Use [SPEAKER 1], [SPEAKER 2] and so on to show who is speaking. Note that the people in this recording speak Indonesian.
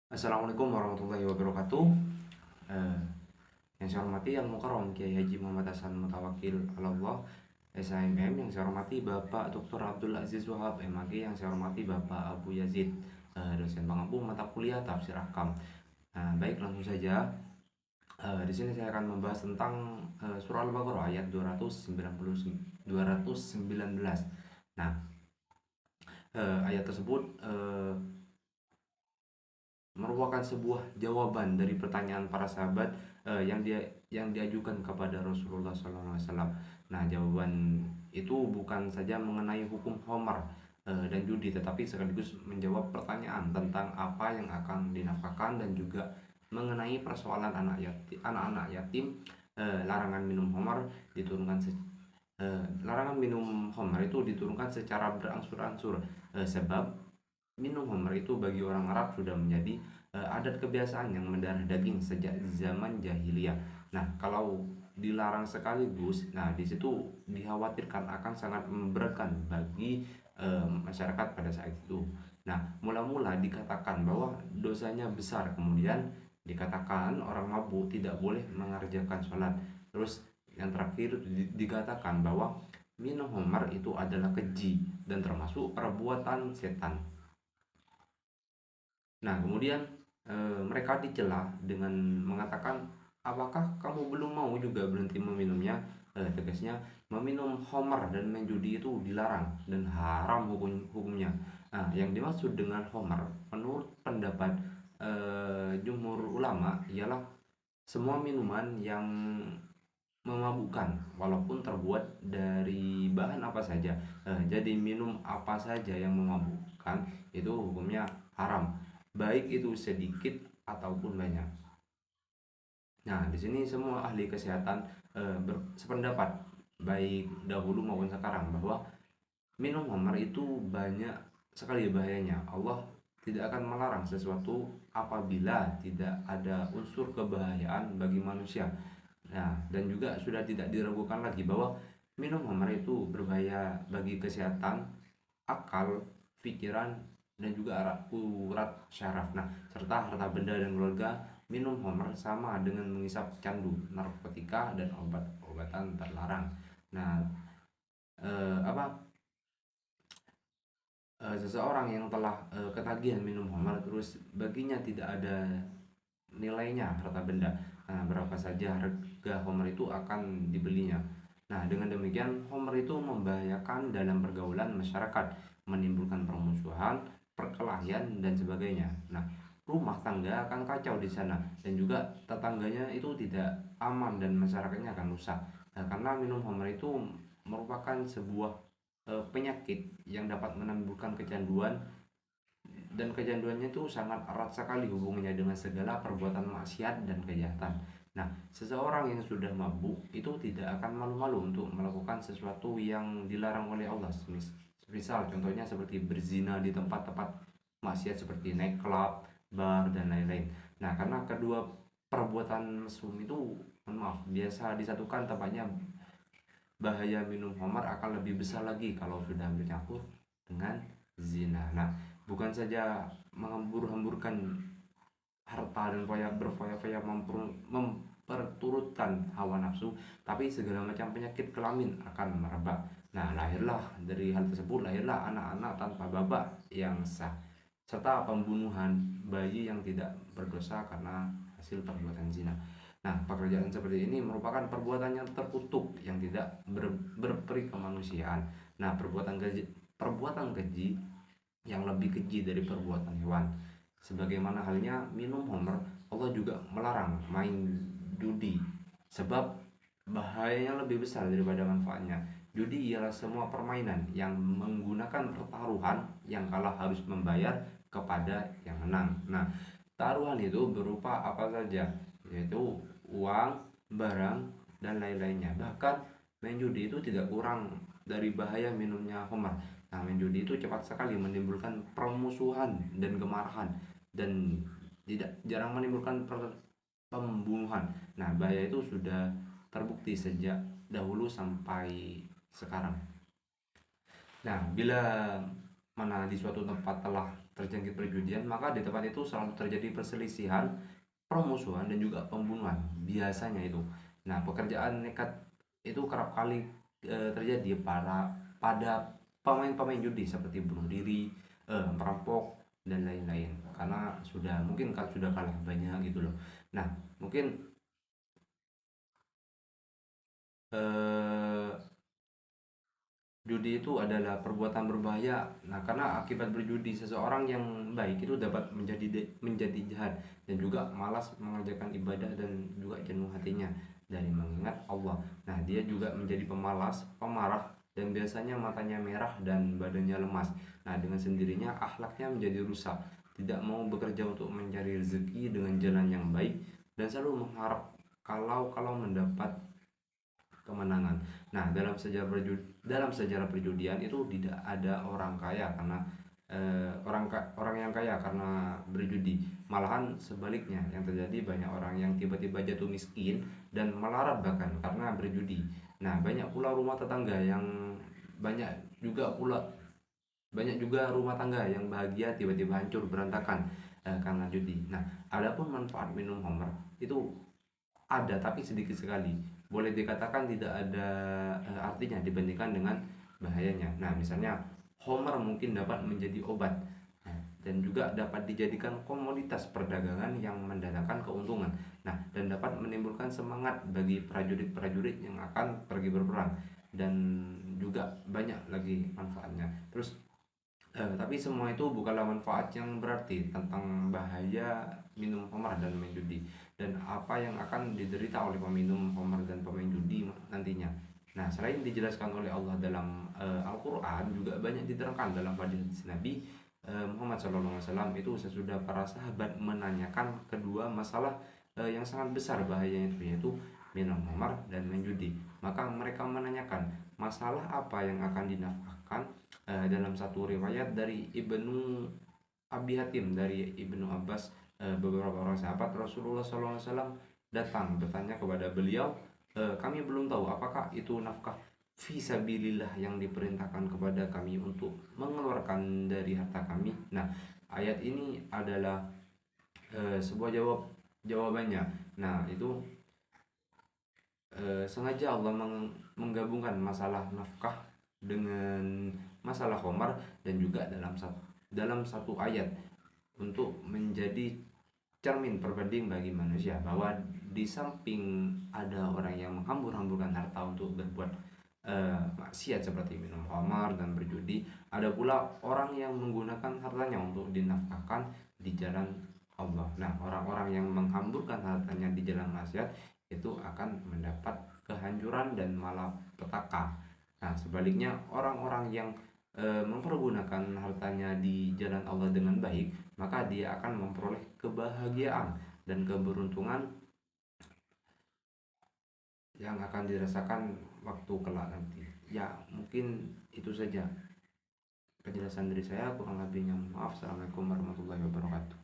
[SPEAKER 1] Assalamualaikum warahmatullahi wabarakatuh. Eh, yang saya hormati Yang Mukarram Kiai Haji Muhammad Hasan Mutawakil Allah SHMM. Yang saya hormati Bapak Dr. Abdul Aziz Wahab MAG. Yang saya hormati Bapak Abu Yazid, dosen pengampu mata kuliah Tafsir Ahkam. Baik, langsung saja. Di sini saya akan membahas tentang surah Al-Baqarah ayat 219. Nah, ayat tersebut merupakan sebuah jawaban dari pertanyaan para sahabat yang diajukan kepada Rasulullah SAW. Nah, jawaban itu bukan saja mengenai hukum khamar dan judi, tetapi sekaligus menjawab pertanyaan tentang apa yang akan dinafkahkan dan juga mengenai persoalan anak-anak yatim. Larangan minum khamar diturunkan larangan minum khamar itu diturunkan secara berangsur-angsur, sebab minum khamr itu bagi orang Arab sudah menjadi adat kebiasaan yang mendarah daging sejak zaman jahiliyah. Nah, kalau dilarang sekaligus, nah di situ dikhawatirkan akan sangat memberatkan bagi masyarakat pada saat itu. Nah, mula-mula dikatakan bahwa dosanya besar, kemudian dikatakan orang mabuk tidak boleh mengerjakan sholat. Terus yang terakhir dikatakan bahwa minum khamr itu adalah keji dan termasuk perbuatan setan. Nah, kemudian mereka dicela dengan mengatakan, apakah kamu belum mau juga berhenti meminumnya? Tegasnya, meminum khamar dan main judi itu dilarang dan haram hukumnya. Nah, yang dimaksud dengan khamar menurut pendapat jumhur ulama ialah semua minuman yang memabukkan walaupun terbuat dari bahan apa saja. Jadi minum apa saja yang memabukkan itu hukumnya haram, baik itu sedikit ataupun banyak. Nah, di sini semua ahli kesehatan sependapat, baik dahulu maupun sekarang, bahwa minum khamar itu banyak sekali bahayanya. Allah tidak akan melarang sesuatu apabila tidak ada unsur kebahayaan bagi manusia. Nah, dan juga sudah tidak diragukan lagi bahwa minum khamar itu berbahaya bagi kesehatan, akal, pikiran, dan juga urat syaraf. Nah, serta harta benda dan keluarga. Minum khamar sama dengan mengisap candu, narkotika, dan obat-obatan terlarang. Nah, apa seseorang yang telah ketagihan minum khamar terus baginya tidak ada nilainya harta benda, nah, berapa saja harga khamar itu akan dibelinya. Nah, dengan demikian khamar itu membahayakan dalam pergaulan masyarakat, menimbulkan permusuhan, perkelahian, dan sebagainya. Nah, rumah tangga akan kacau di sana dan juga tetangganya itu tidak aman dan masyarakatnya akan rusak. Nah, karena minum khamar itu merupakan sebuah penyakit yang dapat menimbulkan kecanduan, dan kecanduannya itu sangat erat sekali hubungannya dengan segala perbuatan maksiat dan kejahatan. Nah, seseorang yang sudah mabuk itu tidak akan malu-malu untuk melakukan sesuatu yang dilarang oleh Allah. Misal contohnya seperti berzina di tempat-tempat maksiat seperti night club, bar, dan lain-lain. Nah, karena kedua perbuatan mesum itu, maaf, biasa disatukan, tempatnya bahaya minum khamar akan lebih besar lagi kalau sudah bercampur dengan zina. Nah, bukan saja menghambur-hamburkan harta dan berfoya-foya memperturutkan hawa nafsu, tapi segala macam penyakit kelamin akan merebak. Nah, dari hal tersebut lahirlah anak-anak tanpa bapa yang sah, serta pembunuhan bayi yang tidak berdosa karena hasil perbuatan zina. Nah, pekerjaan seperti ini merupakan perbuatan yang terkutuk yang tidak berperi kemanusiaan. Nah, perbuatan keji yang lebih keji dari perbuatan hewan. Sebagaimana halnya minum khamr, Allah juga melarang main judi, sebab bahayanya lebih besar daripada manfaatnya. Judi ialah semua permainan yang menggunakan pertaruhan, yang kalah harus membayar kepada yang menang. Nah, taruhan itu berupa apa saja, yaitu uang, barang, dan lain-lainnya. Bahkan main judi itu tidak kurang dari bahaya minumnya khamr. Nah, main judi itu cepat sekali menimbulkan permusuhan dan kemarahan, dan tidak jarang menimbulkan pembunuhan. Nah, bahaya itu sudah terbukti sejak dahulu sampai sekarang. Nah, bila mana di suatu tempat telah terjangkit perjudian, maka di tempat itu selalu terjadi perselisihan, permusuhan, dan juga pembunuhan biasanya itu. Nah, pekerjaan nekat itu kerap kali terjadi pada pemain-pemain judi seperti bunuh diri, merampok, dan lain-lain, karena mungkin sudah kalah banyak gitu loh. Nah, mungkin eh, judi itu adalah perbuatan berbahaya. Nah, karena akibat berjudi seseorang yang baik itu dapat menjadi jahat dan juga malas mengerjakan ibadah dan juga jenuh hatinya dari mengingat Allah. Nah, dia juga menjadi pemalas, pemarah, dan biasanya matanya merah dan badannya lemas. Nah, dengan sendirinya akhlaknya menjadi rusak, tidak mau bekerja untuk mencari rezeki dengan jalan yang baik, dan selalu mengharap kalau mendapat kemenangan. Nah, dalam sejarah perjudian itu tidak ada orang kaya karena orang yang kaya karena berjudi. Malahan sebaliknya, yang terjadi banyak orang yang tiba-tiba jatuh miskin dan melarat bahkan karena berjudi. Nah, banyak juga pula banyak juga rumah tangga yang bahagia tiba-tiba hancur berantakan karena judi. Nah, adapun manfaat minum homer itu ada tapi sedikit sekali. Boleh dikatakan tidak ada artinya dibandingkan dengan bahayanya. Nah, misalnya Homer mungkin dapat menjadi obat. Nah, dan juga dapat dijadikan komoditas perdagangan yang mendatangkan keuntungan. Nah, dan dapat menimbulkan semangat bagi prajurit-prajurit yang akan pergi berperang, dan juga banyak lagi manfaatnya. Terus tapi semua itu bukanlah manfaat yang berarti tentang bahaya minum homer dan main judi, dan apa yang akan diderita oleh peminum homer dan pemain judi nantinya. Nah, selain dijelaskan oleh Allah dalam Al-Quran, juga banyak diterangkan dalam hadis Nabi Muhammad SAW itu sesudah para sahabat menanyakan kedua masalah yang sangat besar bahayanya itu, yaitu minum homer dan main judi. Maka mereka menanyakan masalah apa yang akan dinafkahkan. Dalam satu riwayat dari Ibnu Abi Hatim dari Ibnu Abbas, beberapa orang sahabat Rasulullah SAW datang bertanya kepada beliau, kami belum tahu apakah itu nafkah fisabilillah yang diperintahkan kepada kami untuk mengeluarkan dari harta kami. Nah, ayat ini adalah sebuah jawabannya. Nah, itu sengaja Allah menggabungkan masalah nafkah dengan masalah Komar, dan juga dalam satu ayat untuk menjadi cermin perbanding bagi manusia, bahwa di samping ada orang yang menghambur-hamburkan harta untuk berbuat maksiat seperti minum khamar dan berjudi, ada pula orang yang menggunakan hartanya untuk dinafkahkan di jalan Allah. Nah, orang-orang yang menghamburkan hartanya di jalan maksiat itu akan mendapat kehancuran dan malapetaka. Nah, sebaliknya orang-orang yang mempergunakan hartanya di jalan Allah dengan baik, maka dia akan memperoleh kebahagiaan dan keberuntungan yang akan dirasakan waktu kelak nanti. Ya, mungkin itu saja penjelasan dari saya, kurang lebihnya maaf. Assalamualaikum warahmatullahi wabarakatuh.